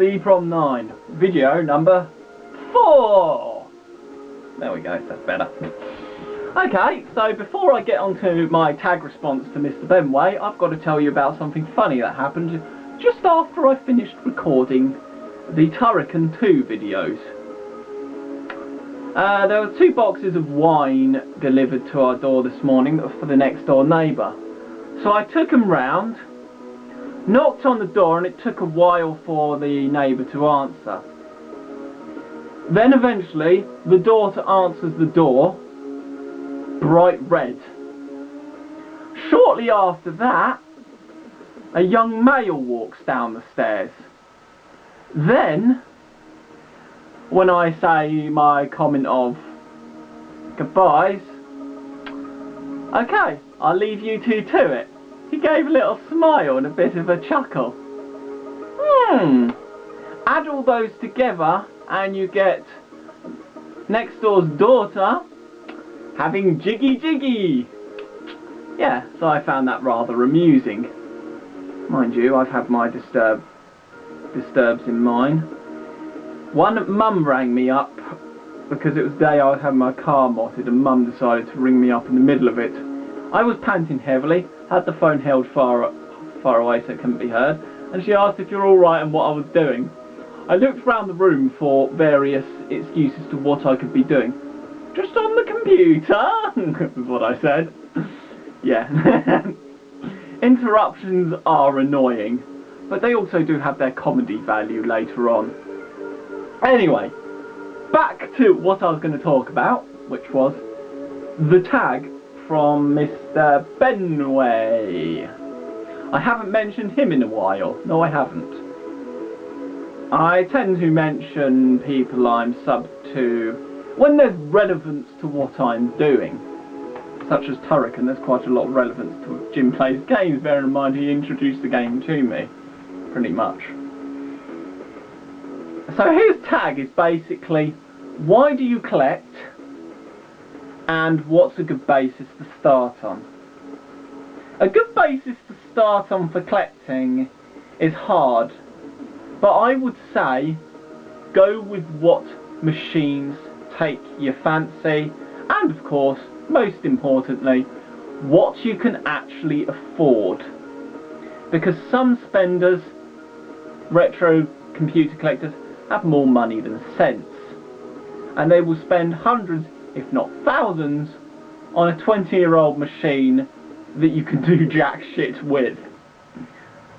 EEPROM 9, video number 4. There we go, that's better. Okay, so before I get onto my tag response to Mr Benways, I've got to tell you about something funny that happened just after I finished recording the Turrican 2 videos. There were 2 boxes of wine delivered to our door this morning for the next door neighbour. So I took them round, knocked on the door, and it took a while for the neighbour to answer. Then eventually the daughter answers the door, bright red. Shortly after that, a young male walks down the stairs. Then, when I say my comment of goodbyes, okay, I'll leave you two to it. He gave a little smile and a bit of a chuckle. Add all those together and you get next door's daughter having jiggy jiggy. Yeah, so I found that rather amusing. Mind you, I've had my disturbs in mine. One, Mum rang me up because it was the day I was having my car motted, and Mum decided to ring me up in the middle of it. I was panting heavily, had the phone held far away so it couldn't be heard, and she asked if you're alright and what I was doing. I looked around the room for various excuses to what I could be doing. Just on the computer, is what I said. Yeah. Interruptions are annoying, but they also do have their comedy value later on. Anyway, back to what I was going to talk about, which was the tag from Mr Benways. I haven't mentioned him in a while. No, I haven't. I tend to mention people I'm sub to when there's relevance to what I'm doing. Such as Turrican, there's quite a lot of relevance to Jim Plays Games, bearing in mind he introduced the game to me, pretty much. So his tag is basically, why do you collect, and what's a good basis to start on? A good basis to start on for collecting is hard, but I would say go with what machines take your fancy, and of course, most importantly, what you can actually afford. Because some spenders, retro computer collectors, have more money than sense, and they will spend hundreds, if not thousands, on a 20-year-old machine that you can do jack shit with.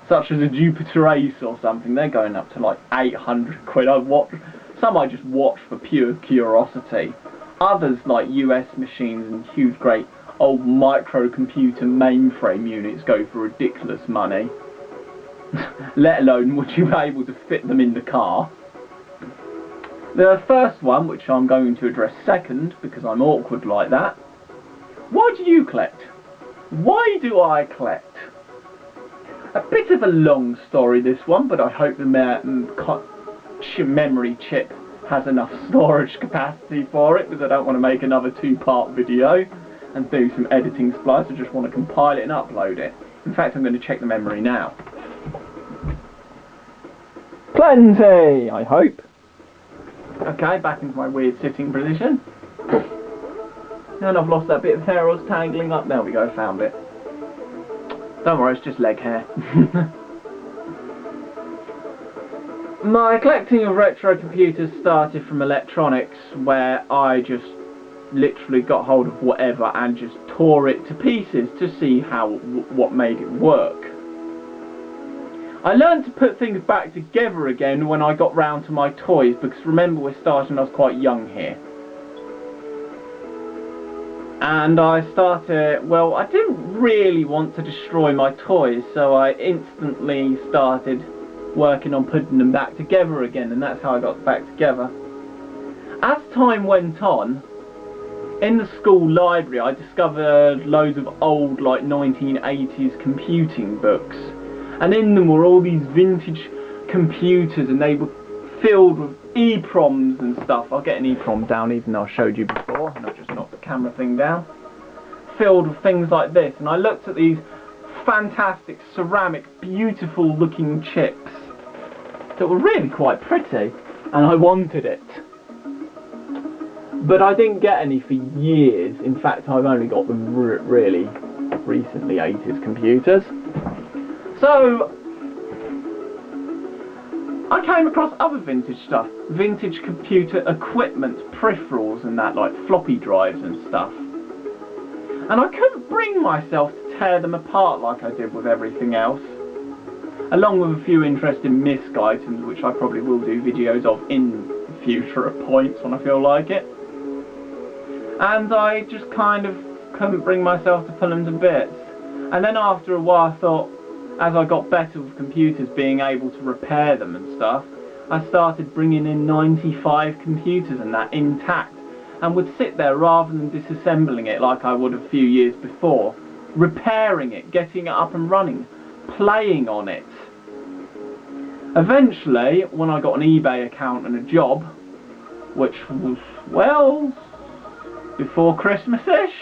Such as a Jupiter Ace or something, they're going up to like 800 quid. Some I just watch for pure curiosity. Others, like US machines and huge great old microcomputer mainframe units, go for ridiculous money. Let alone would you be able to fit them in the car. The first one, which I'm going to address second, because I'm awkward like that. Why do you collect? Why do I collect? A bit of a long story, this one, but I hope the memory chip has enough storage capacity for it, because I don't want to make another 2-part video and do some editing splice. I just want to compile it and upload it. In fact, I'm going to check the memory now. Plenty, I hope. Okay, back into my weird sitting position. And I've lost that bit of hair I was tangling up. There we go, found it. Don't worry, it's just leg hair. My collecting of retro computers started from electronics, where I just literally got hold of whatever and just tore it to pieces to see what made it work. I learned to put things back together again when I got round to my toys, because remember we're starting, I was quite young here. And I started, well, I didn't really want to destroy my toys, so I instantly started working on putting them back together again, and that's how I got back together. As time went on, in the school library I discovered loads of old, like 1980s computing books, and in them were all these vintage computers, and they were filled with EEPROMs and stuff. I'll get an EEPROM down, even though I showed you before, and I've just knocked the camera thing down. Filled with things like this, and I looked at these fantastic ceramic, beautiful looking chips, that were really quite pretty, and I wanted it. But I didn't get any for years. In fact, I've only got them really recently, 80s computers. So I came across other vintage stuff, vintage computer equipment, peripherals and that, like floppy drives and stuff. And I couldn't bring myself to tear them apart like I did with everything else. Along with a few interesting misc items, which I probably will do videos of in future at points when I feel like it. And I just kind of couldn't bring myself to pull them to bits. And then after a while I thought, as I got better with computers, being able to repair them and stuff, I started bringing in 95 computers and that intact, and would sit there rather than disassembling it like I would a few years before, repairing it, getting it up and running, playing on it. Eventually, when I got an eBay account and a job, which was, well, before Christmas-ish,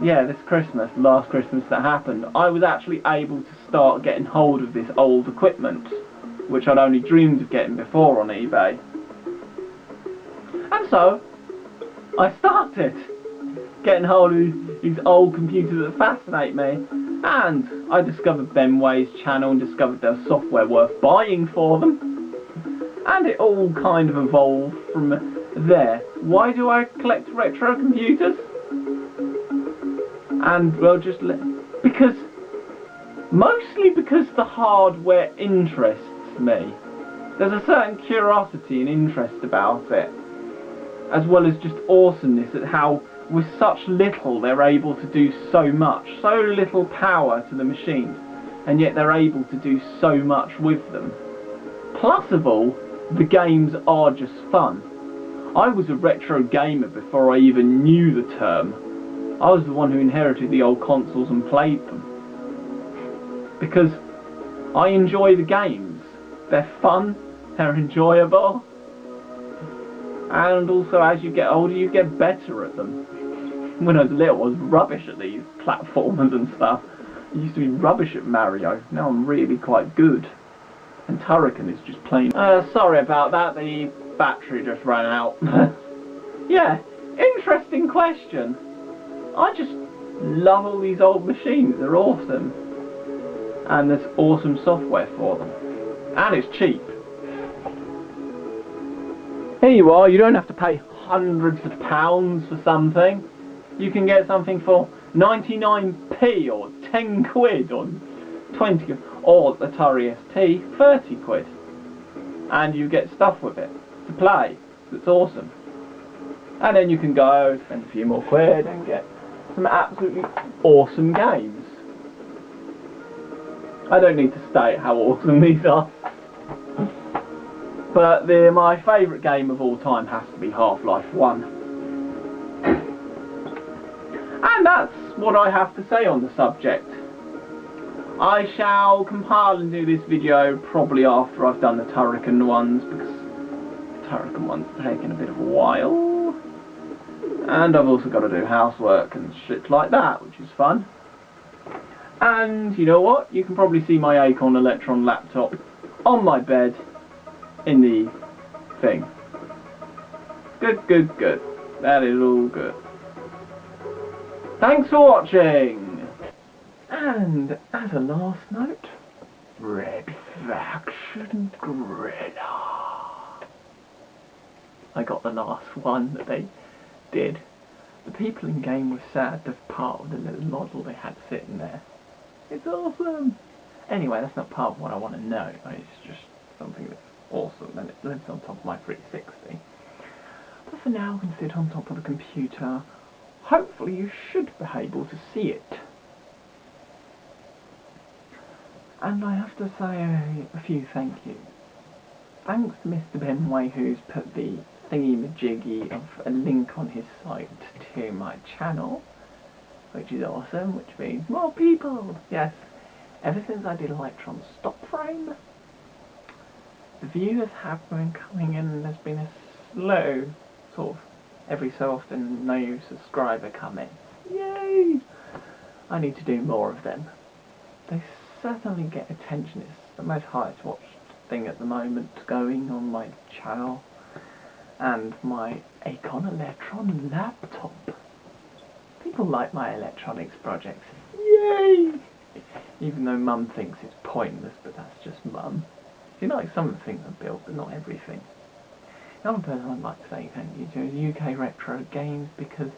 yeah, this Christmas, last Christmas that happened, I was actually able to start getting hold of this old equipment, which I'd only dreamed of getting before on eBay. And so, I started getting hold of these old computers that fascinate me, and I discovered Benways' channel and discovered there was software worth buying for them, and it all kind of evolved from there. Why do I collect retro computers? And well, mostly because the hardware interests me. There's a certain curiosity and interest about it, as well as just awesomeness at how with such little they're able to do so much, so little power to the machines, and yet they're able to do so much with them. Plus of all, the games are just fun. I was a retro gamer before I even knew the term. I was the one who inherited the old consoles and played them. Because I enjoy the games. They're fun, they're enjoyable, and also as you get older you get better at them. When I was little I was rubbish at these platformers and stuff. I used to be rubbish at Mario. Now I'm really quite good. And Turrican is just plain... sorry about that, the battery just ran out. Yeah, interesting question. I just love all these old machines, they're awesome. And there's awesome software for them. And it's cheap. Here you are, you don't have to pay hundreds of pounds for something. You can get something for 99p or 10 quid or 20 quid. Or Atari ST, 30 quid. And you get stuff with it to play. It's awesome. And then you can go spend a few more quid and get some absolutely awesome games. I don't need to state how awesome these are. But my favourite game of all time has to be Half-Life 1. And that's what I have to say on the subject. I shall compile and do this video probably after I've done the Turrican ones, because the Turrican ones are taking a bit of a while. And I've also got to do housework and shit like that, which is fun. And you know what? You can probably see my Acorn Electron laptop on my bed in the thing. Good, good, good. That is all good. Thanks for watching! And as a last note, Red Faction Gorilla. I got the last one that they did. The people in game were sad as part of the little model they had sitting there. It's awesome! Anyway, that's not part of what I want to know. It's just something that's awesome and it lives on top of my 360. But for now, I can sit on top of the computer. Hopefully you should be able to see it. And I have to say a few thank yous. Thanks to Mr Benways, who's put the thingy-majiggy of a link on his site to my channel, which is awesome, which means more people. Yes, ever since I did Electron Stop Frame, the viewers have been coming in and there's been a slow, sort of, every so often new subscriber come in. Yay! I need to do more of them. They certainly get attention. It's the most highest watched thing at the moment going on my channel. And my Acon Electron laptop. People like my electronics projects. Yay! Even though Mum thinks it's pointless, but that's just Mum. She likes some of the things I built, but not everything. Another person I'd like to say thank you to is UK Retro Games, because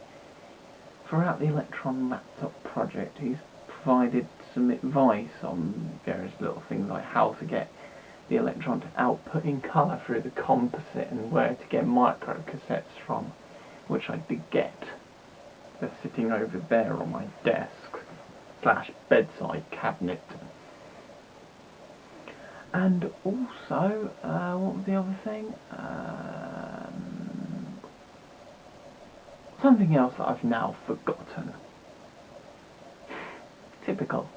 throughout the Electron laptop project he's provided some advice on various little things like how to get the Electron to output in colour through the composite and where to get micro cassettes from, which I did get. They're sitting over there on my desk / bedside cabinet. And also, what was the other thing? Something else that I've now forgotten. Typical.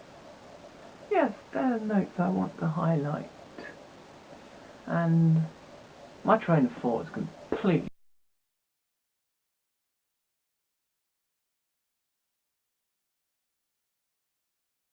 Yes, there are notes I want to highlight. And my train of thought is completely